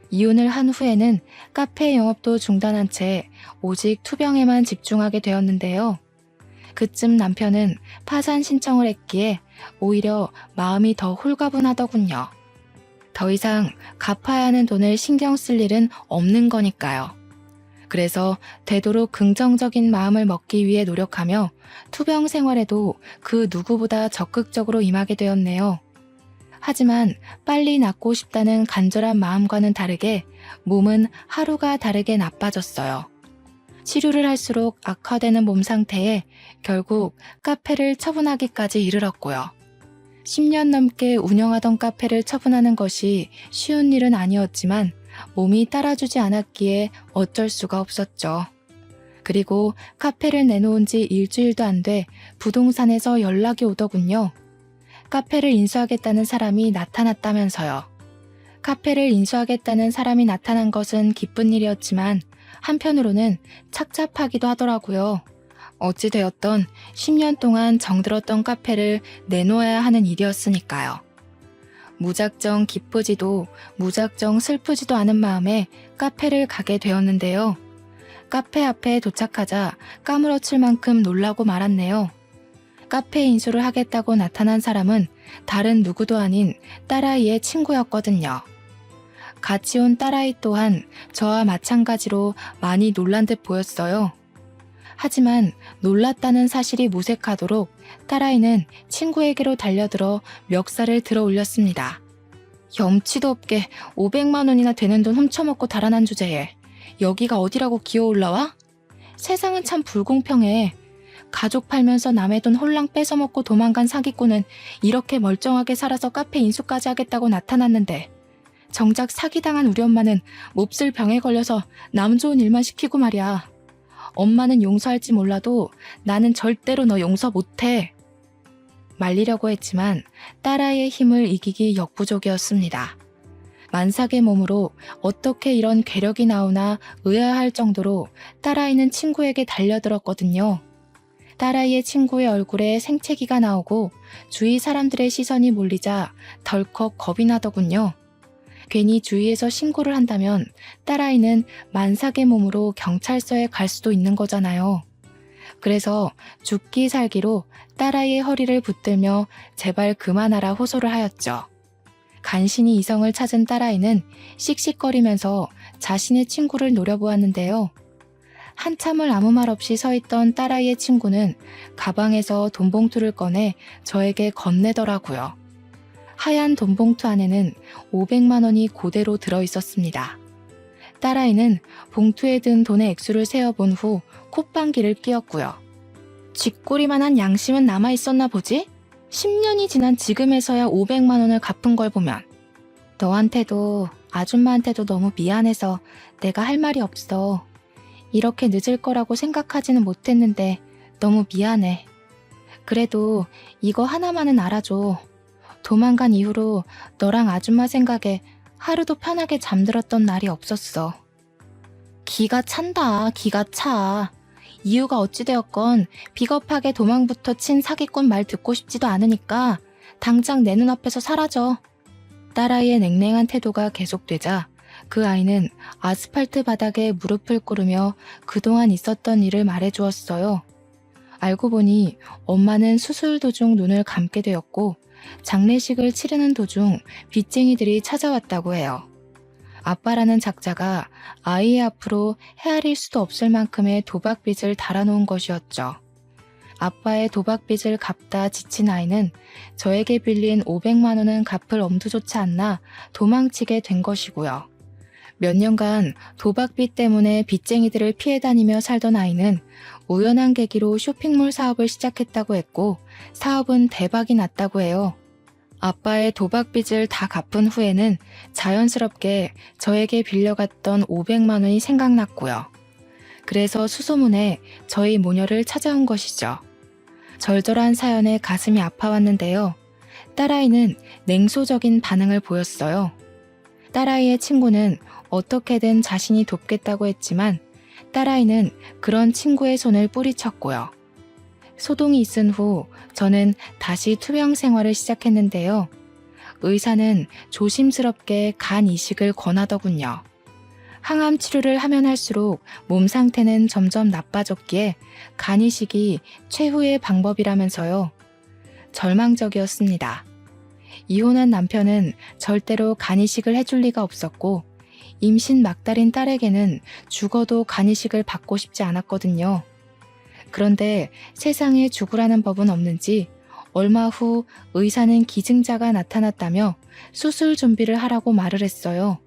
이혼을 한 후에는 카페 영업도 중단한 채 오직 투병에만 집중하게 되었는데요. 그쯤 남편은 파산 신청을 했기에 오히려 마음이 더 홀가분하더군요. 더 이상 갚아야 하는 돈을 신경 쓸 일은 없는 거니까요. 그래서 되도록 긍정적인 마음을 먹기 위해 노력하며 투병 생활에도 그 누구보다 적극적으로 임하게 되었네요. 하지만 빨리 낫고 싶다는 간절한 마음과는 다르게 몸은 하루가 다르게 나빠졌어요. 치료를 할수록 악화되는 몸 상태에 결국 카페를 처분하기까지 이르렀고요. 10년 넘게 운영하던 카페를 처분하는 것이 쉬운 일은 아니었지만 몸이 따라주지 않았기에 어쩔 수가 없었죠. 그리고 카페를 내놓은 지 일주일도 안 돼 부동산에서 연락이 오더군요. 카페를 인수하겠다는 사람이 나타났다면서요. 카페를 인수하겠다는 사람이 나타난 것은 기쁜 일이었지만 한편으로는 착잡하기도 하더라고요. 어찌되었던 10년 동안 정들었던 카페를 내놓아야 하는 일이었으니까요. 무작정 기쁘지도 무작정 슬프지도 않은 마음에 카페를 가게 되었는데요. 카페 앞에 도착하자 까무러칠 만큼 놀라고 말았네요. 카페 인수를 하겠다고 나타난 사람은 다른 누구도 아닌 딸아이의 친구였거든요. 같이 온 딸아이 또한 저와 마찬가지로 많이 놀란 듯 보였어요. 하지만 놀랐다는 사실이 무색하도록 딸아이는 친구에게로 달려들어 멱살을 들어 올렸습니다. 염치도 없게 500만 원이나 되는 돈 훔쳐먹고 달아난 주제에 여기가 어디라고 기어 올라와? 세상은 참 불공평해. 가족 팔면서 남의 돈 홀랑 뺏어먹고 도망간 사기꾼은 이렇게 멀쩡하게 살아서 카페 인수까지 하겠다고 나타났는데 정작 사기당한 우리 엄마는 몹쓸 병에 걸려서 남 좋은 일만 시키고 말이야. 엄마는 용서할지 몰라도 나는 절대로 너 용서 못해. 말리려고 했지만 딸아이의 힘을 이기기 역부족이었습니다. 만삭의 몸으로 어떻게 이런 괴력이 나오나 의아할 정도로 딸아이는 친구에게 달려들었거든요. 딸아이의 친구의 얼굴에 생채기가 나오고 주위 사람들의 시선이 몰리자 덜컥 겁이 나더군요. 괜히 주위에서 신고를 한다면 딸아이는 만삭의 몸으로 경찰서에 갈 수도 있는 거잖아요. 그래서 죽기 살기로 딸아이의 허리를 붙들며 제발 그만하라 호소를 하였죠. 간신히 이성을 찾은 딸아이는 씩씩거리면서 자신의 친구를 노려보았는데요. 한참을 아무 말 없이 서 있던 딸아이의 친구는 가방에서 돈봉투를 꺼내 저에게 건네더라고요. 하얀 돈봉투 안에는 500만 원이 그대로 들어있었습니다. 딸아이는 봉투에 든 돈의 액수를 세어본 후 콧방귀를 뀌었고요. 쥐꼬리만한 양심은 남아있었나 보지? 10년이 지난 지금에서야 500만 원을 갚은 걸 보면 너한테도 아줌마한테도 너무 미안해서 내가 할 말이 없어. 이렇게 늦을 거라고 생각하지는 못했는데 너무 미안해. 그래도 이거 하나만은 알아줘. 도망간 이후로 너랑 아줌마 생각에 하루도 편하게 잠들었던 날이 없었어. 기가 찬다, 기가 차. 이유가 어찌되었건 비겁하게 도망부터 친 사기꾼 말 듣고 싶지도 않으니까 당장 내 눈앞에서 사라져. 딸아이의 냉랭한 태도가 계속되자 그 아이는 아스팔트 바닥에 무릎을 꿇으며 그동안 있었던 일을 말해주었어요. 알고 보니 엄마는 수술 도중 눈을 감게 되었고 장례식을 치르는 도중 빚쟁이들이 찾아왔다고 해요. 아빠라는 작자가 아이의 앞으로 헤아릴 수도 없을 만큼의 도박빚을 달아놓은 것이었죠. 아빠의 도박빚을 갚다 지친 아이는 저에게 빌린 500만 원은 갚을 엄두조차 않나 도망치게 된 것이고요. 몇 년간 도박빚 때문에 빚쟁이들을 피해 다니며 살던 아이는 우연한 계기로 쇼핑몰 사업을 시작했다고 했고 사업은 대박이 났다고 해요. 아빠의 도박 빚을 다 갚은 후에는 자연스럽게 저에게 빌려갔던 500만 원이 생각났고요. 그래서 수소문에 저희 모녀를 찾아온 것이죠. 절절한 사연에 가슴이 아파왔는데요. 딸아이는 냉소적인 반응을 보였어요. 딸아이의 친구는 어떻게든 자신이 돕겠다고 했지만 딸아이는 그런 친구의 손을 뿌리쳤고요. 소동이 있은 후 저는 다시 투병 생활을 시작했는데요. 의사는 조심스럽게 간 이식을 권하더군요. 항암 치료를 하면 할수록 몸 상태는 점점 나빠졌기에 간 이식이 최후의 방법이라면서요. 절망적이었습니다. 이혼한 남편은 절대로 간 이식을 해줄 리가 없었고 임신 막달인 딸에게는 죽어도 간 이식을 받고 싶지 않았거든요. 그런데 세상에 죽으라는 법은 없는지 얼마 후 의사는 기증자가 나타났다며 수술 준비를 하라고 말을 했어요.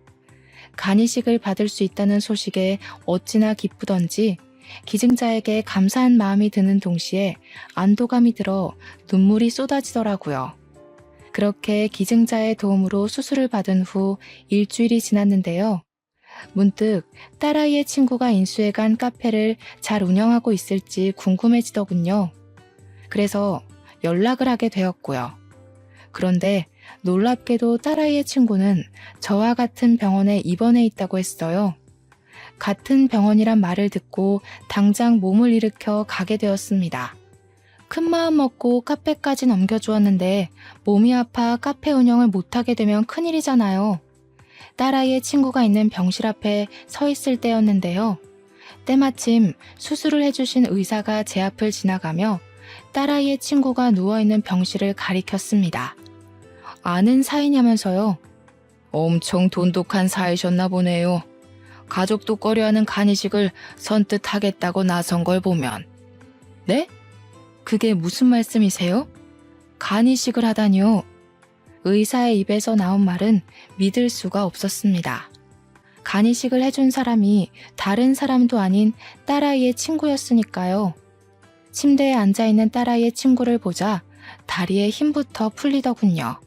간 이식을 받을 수 있다는 소식에 어찌나 기쁘던지 기증자에게 감사한 마음이 드는 동시에 안도감이 들어 눈물이 쏟아지더라고요. 그렇게 기증자의 도움으로 수술을 받은 후 일주일이 지났는데요. 문득 딸아이의 친구가 인수해간 카페를 잘 운영하고 있을지 궁금해지더군요. 그래서 연락을 하게 되었고요. 그런데 놀랍게도 딸아이의 친구는 저와 같은 병원에 입원해 있다고 했어요. 같은 병원이란 말을 듣고 당장 몸을 일으켜 가게 되었습니다. 큰 마음 먹고 카페까지 넘겨주었는데 몸이 아파 카페 운영을 못하게 되면 큰일이잖아요. 딸아이의 친구가 있는 병실 앞에 서 있을 때였는데요. 때마침 수술을 해주신 의사가 제 앞을 지나가며 딸아이의 친구가 누워있는 병실을 가리켰습니다. 아는 사이냐면서요. 엄청 돈독한 사이셨나 보네요. 가족도 꺼려하는 간이식을 선뜻 하겠다고 나선 걸 보면. 네? 그게 무슨 말씀이세요? 간이식을 하다니요. 의사의 입에서 나온 말은 믿을 수가 없었습니다. 간이식을 해준 사람이 다른 사람도 아닌 딸아이의 친구였으니까요. 침대에 앉아있는 딸아이의 친구를 보자 다리에 힘부터 풀리더군요.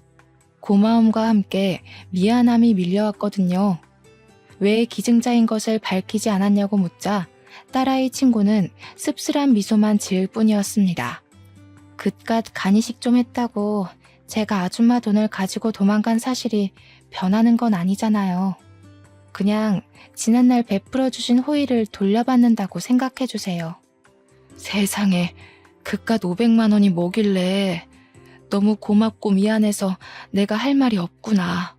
고마움과 함께 미안함이 밀려왔거든요. 왜 기증자인 것을 밝히지 않았냐고 묻자 딸아이 친구는 씁쓸한 미소만 지을 뿐이었습니다. 그깟 간이식 좀 했다고 제가 아줌마 돈을 가지고 도망간 사실이 변하는 건 아니잖아요. 그냥 지난날 베풀어주신 호의를 돌려받는다고 생각해주세요. 세상에 그깟 500만 원이 뭐길래. 너무 고맙고 미안해서 내가 할 말이 없구나.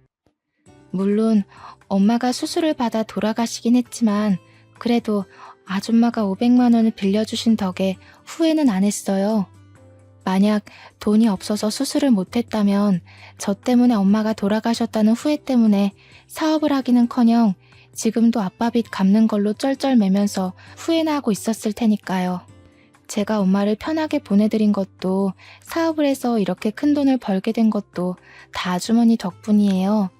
물론 엄마가 수술을 받아 돌아가시긴 했지만 그래도 아줌마가 500만 원을 빌려주신 덕에 후회는 안 했어요. 만약 돈이 없어서 수술을 못했다면 저 때문에 엄마가 돌아가셨다는 후회 때문에 사업을 하기는커녕 지금도 아빠 빚 갚는 걸로 쩔쩔매면서 후회나 하고 있었을 테니까요. 제가 엄마를 편하게 보내드린 것도 사업을 해서 이렇게 큰 돈을 벌게 된 것도 다 아주머니 덕분이에요.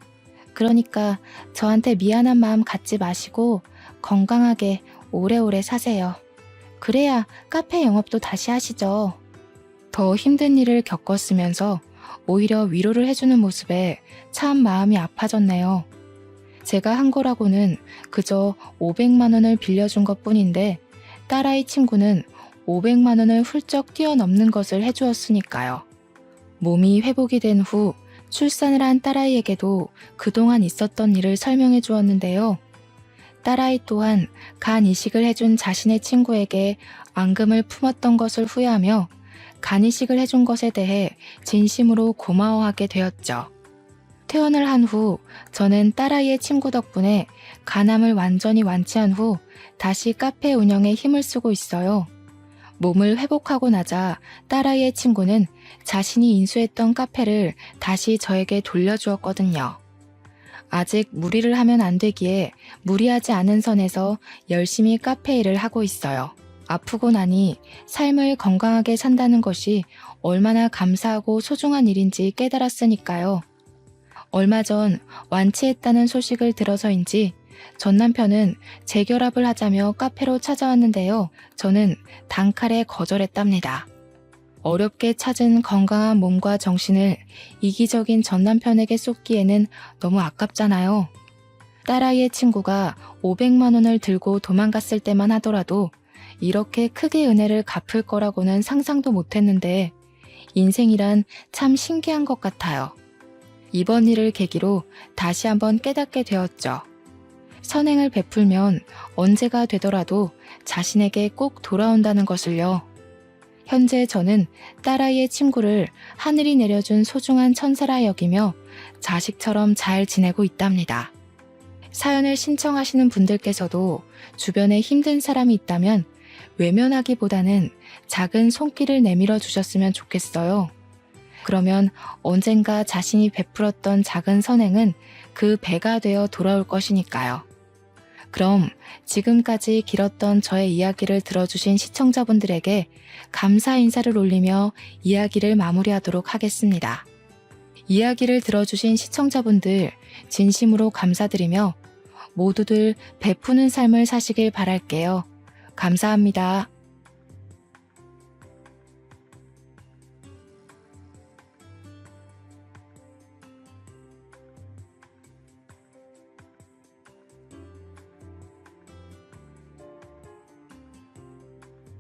그러니까 저한테 미안한 마음 갖지 마시고 건강하게 오래오래 사세요. 그래야 카페 영업도 다시 하시죠. 더 힘든 일을 겪었으면서 오히려 위로를 해주는 모습에 참 마음이 아파졌네요. 제가 한 거라고는 그저 500만 원을 빌려준 것뿐인데 딸아이 친구는 500만 원을 훌쩍 뛰어넘는 것을 해주었으니까요. 몸이 회복이 된 후 출산을 한 딸아이에게도 그동안 있었던 일을 설명해 주었는데요. 딸아이 또한 간 이식을 해준 자신의 친구에게 앙금을 품었던 것을 후회하며 간 이식을 해준 것에 대해 진심으로 고마워하게 되었죠. 퇴원을 한 후 저는 딸아이의 친구 덕분에 간암을 완전히 완치한 후 다시 카페 운영에 힘을 쓰고 있어요. 몸을 회복하고 나자 딸아이의 친구는 자신이 인수했던 카페를 다시 저에게 돌려주었거든요. 아직 무리를 하면 안 되기에 무리하지 않은 선에서 열심히 카페 일을 하고 있어요. 아프고 나니 삶을 건강하게 산다는 것이 얼마나 감사하고 소중한 일인지 깨달았으니까요. 얼마 전 완치했다는 소식을 들어서인지 전 남편은 재결합을 하자며 카페로 찾아왔는데요. 저는 단칼에 거절했답니다. 어렵게 찾은 건강한 몸과 정신을 이기적인 전남편에게 쏟기에는 너무 아깝잖아요. 딸아이의 친구가 500만 원을 들고 도망갔을 때만 하더라도 이렇게 크게 은혜를 갚을 거라고는 상상도 못했는데 인생이란 참 신기한 것 같아요. 이번 일을 계기로 다시 한번 깨닫게 되었죠. 선행을 베풀면 언제가 되더라도 자신에게 꼭 돌아온다는 것을요. 현재 저는 딸아이의 친구를 하늘이 내려준 소중한 천사라 여기며 자식처럼 잘 지내고 있답니다. 사연을 신청하시는 분들께서도 주변에 힘든 사람이 있다면 외면하기보다는 작은 손길을 내밀어 주셨으면 좋겠어요. 그러면 언젠가 자신이 베풀었던 작은 선행은 그 배가 되어 돌아올 것이니까요. 그럼 지금까지 길었던 저의 이야기를 들어주신 시청자분들에게 감사 인사를 올리며 이야기를 마무리하도록 하겠습니다. 이야기를 들어주신 시청자분들 진심으로 감사드리며 모두들 베푸는 삶을 사시길 바랄게요. 감사합니다.